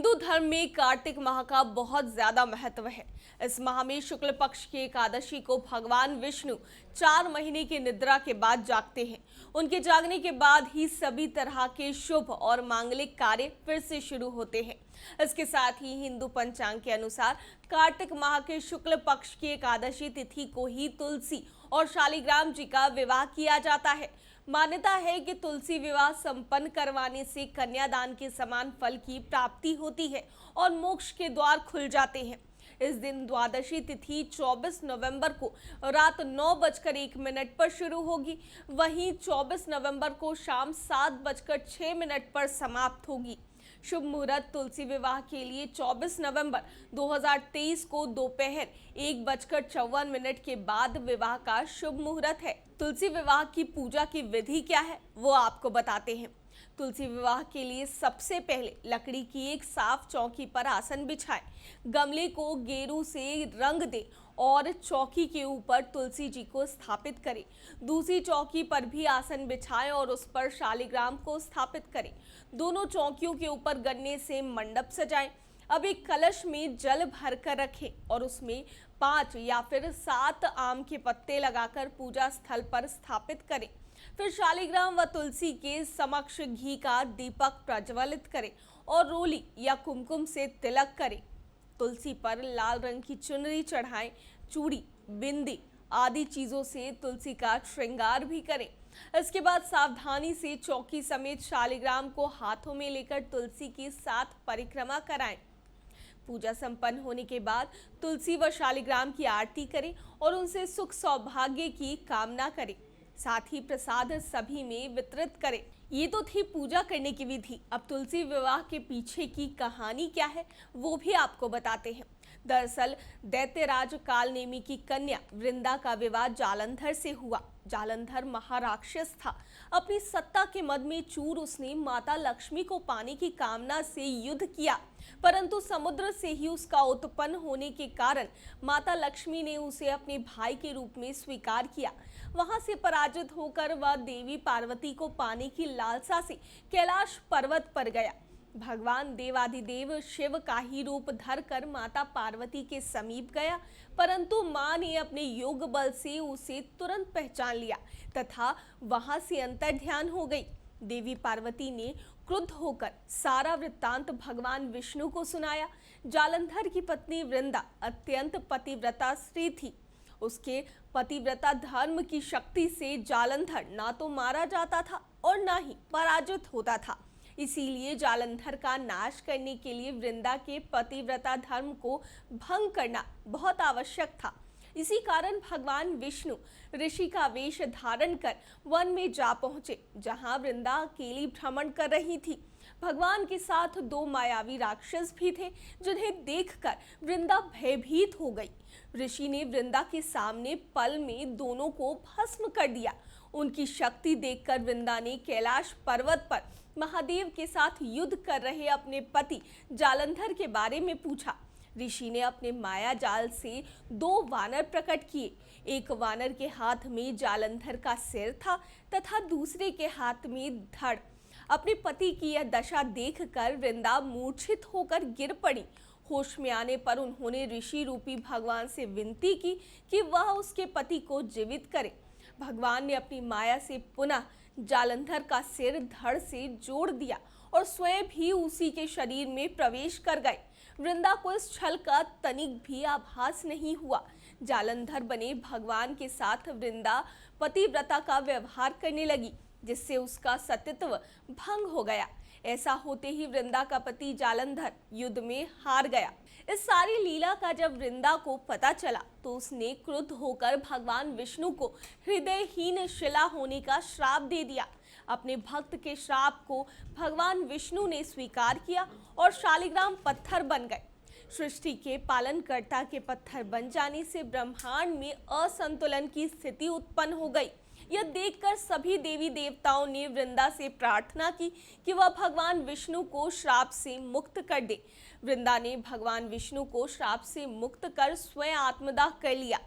हिंदू धर्म में कार्तिक माह का बहुत ज्यादा महत्व है। इस माह में शुक्ल पक्ष की एकादशी को भगवान विष्णु 4 महीने की निद्रा के बाद जागते हैं। उनके जागने के बाद ही सभी तरह के शुभ और मांगलिक कार्य फिर से शुरू होते हैं। इसके साथ ही हिंदू पंचांग के अनुसार कार्तिक माह के शुक्ल पक्ष की एकादशी तिथि को ही तुलसी और शालिग्राम जी का विवाह किया जाता है। मान्यता है कि तुलसी विवाह संपन्न करवाने से कन्यादान के समान फल की प्राप्ति होती है और मोक्ष के द्वार खुल जाते हैं। इस दिन द्वादशी तिथि 24 नवंबर को रात 9:01 पर शुरू होगी। वहीं 24 नवंबर को शाम 7:06 पर समाप्त होगी। शुभ मुहूर्त तुलसी विवाह के लिए 24 नवंबर 2023 को दोपहर 1:54 के बाद विवाह का शुभ मुहूर्त है। तुलसी विवाह की पूजा की विधि क्या है वो आपको बताते हैं। तुलसी विवाह के लिए सबसे पहले लकड़ी की एक साफ चौकी पर आसन बिछाएं, गमले को गेरू से रंग दें और चौकी के ऊपर तुलसी जी को स्थापित करें। दूसरी चौकी पर भी आसन बिछाएं और उस पर शालिग्राम को स्थापित करें। दोनों चौकियों के ऊपर गन्ने से मंडप सजाएं। अब एक कलश में जल भरकर रखें और उसमें 5 या फिर 7 आम के पत्ते लगाकर पूजा स्थल पर स्थापित करें। फिर शालिग्राम व तुलसी के समक्ष घी का दीपक प्रज्वलित करें और रोली या कुमकुम से तिलक करें। तुलसी पर लाल रंग की चुनरी चढ़ाएं, चूड़ी, बिंदी आदि चीजों से तुलसी का श्रृंगार भी करें। इसके बाद सावधानी से चौकी समेत शालिग्राम को हाथों में लेकर तुलसी की 7 परिक्रमा कराएं। पूजा संपन्न होने के बाद तुलसी व शालिग्राम की आरती करें और उनसे सुख सौभाग्य की कामना करें। साथ ही प्रसाद सभी में वितरित करें। ये तो थी पूजा करने की विधि। अब तुलसी विवाह के पीछे की कहानी क्या है वो भी आपको बताते हैं। दरअसल दैत्यराज कालनेमी की कन्या वृंदा का विवाह जालंधर से हुआ। जालंधर महाराक्षस था। अपनी सत्ता के मद में चूर उसने माता लक्ष्मी को पाने की कामना से युद्ध किया, परंतु समुद्र से ही उसका उत्पन्न होने के कारण माता लक्ष्मी ने उसे अपने भाई के रूप में स्वीकार किया। वहां से पराजित होकर वह देवी पार्वती को पाने की लालसा से कैलाश पर्वत पर गया। भगवान देवाधिदेव शिव का ही रूप धरकर माता पार्वती के समीप गया, परंतु मां ने अपने योग बल से उसे तुरंत पहचान लिया तथा वहां से अंतर्ध्यान हो गई। देवी पार्वती ने क्रुद्ध होकर सारा वृत्तांत भगवान विष्णु को सुनाया। जालंधर की पत्नी वृंदा अत्यंत पतिव्रता स्त्री थी। उसके पतिव्रता धर्म की शक्ति से जालंधर ना तो मारा जाता था और ना ही पराजित होता था। इसीलिए जालंधर का नाश करने के लिए वृंदा के पतिव्रता धर्म को भंग करना बहुत आवश्यक था। इसी कारण भगवान विष्णु ऋषि का वेश धारण कर वन में जा पहुंचे, जहां वृंदा अकेली भ्रमण कर रही थी। भगवान के साथ 2 मायावी राक्षस भी थे, जिन्हें देखकर वृंदा भयभीत हो गई। ऋषि ने वृंदा के सामने पल में दोनों को भस्म कर दिया। उनकी शक्ति देखकर वृंदा ने कैलाश पर्वत पर महादेव के साथ युद्ध कर रहे अपने पति जालंधर के बारे में पूछा। ऋषि ने अपने माया जाल से 2 वानर प्रकट किए। एक वानर के हाथ में जालंधर का सिर था तथा दूसरे के हाथ में धड़। अपने पति की यह दशा देखकर वृंदा मूर्छित होकर गिर पड़ी। होश में आने पर उन्होंने ऋषि रूपी भगवान से विनती की कि वह उसके पति को जीवित करे। भगवान ने अपनी माया से पुनः जालंधर का सिर धड़ से जोड़ दिया और स्वयं भी उसी के शरीर में प्रवेश कर गए। वृंदा को इस छल का तनिक भी आभास नहीं हुआ। जालंधर बने भगवान के साथ वृंदा पतिव्रता का व्यवहार करने लगी, जिससे उसका सतीत्व भंग हो गया। ऐसा होते ही वृंदा का पति जालंधर युद्ध में हार गया। इस सारी लीला का जब वृंदा को पता चला तो उसने क्रुद्ध होकर भगवान विष्णु को हृदयहीन शिला होने का श्राप दे दिया। अपने भक्त के श्राप को भगवान विष्णु ने स्वीकार किया और शालिग्राम पत्थर बन गए। सृष्टि के पालनकर्ता के पत्थर बन जाने से ब्रह्मांड में असंतुलन की स्थिति उत्पन्न हो गई। यह देखकर सभी देवी देवताओं ने वृंदा से प्रार्थना की कि वह भगवान विष्णु को श्राप से मुक्त कर दे। वृंदा ने भगवान विष्णु को श्राप से मुक्त कर स्वयं आत्मदाह कर लिया।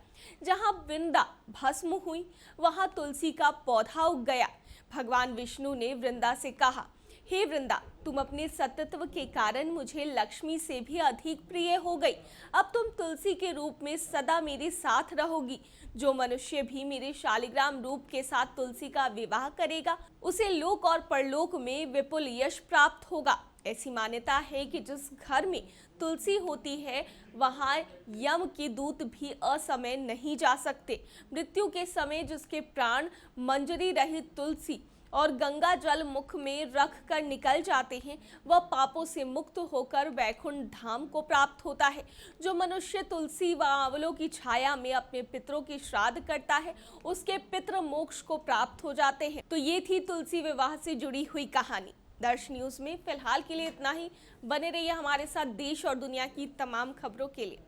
जहां वृंदा भस्म हुई वहां तुलसी का पौधा उग गया। भगवान विष्णु ने वृंदा से कहा, हे वृंदा, तुम अपने सतत्व के कारण मुझे लक्ष्मी से भी अधिक प्रिय हो गई। अब तुम तुलसी के रूप में सदा मेरे साथ रहोगी। जो मनुष्य भी मेरे शालिग्राम रूप के साथ तुलसी का विवाह करेगा, उसे लोक और परलोक में विपुल यश प्राप्त होगा। ऐसी मान्यता है कि जिस घर में तुलसी होती है, वहां यम के दूत भी असमय नहीं जा सकते। मृत्यु के समय जिसके प्राण मंजरी रहित तुलसी और गंगा जल मुख में रख कर निकल जाते हैं, वह पापों से मुक्त होकर वैकुंठ धाम को प्राप्त होता है। जो मनुष्य तुलसी व आंवलों की छाया में अपने पितरों की श्राद्ध करता है, उसके पितृ मोक्ष को प्राप्त हो जाते हैं। तो ये थी तुलसी विवाह से जुड़ी हुई कहानी। दर्श न्यूज में फिलहाल के लिए इतना ही। बने रहिए हमारे साथ देश और दुनिया की तमाम खबरों के लिए।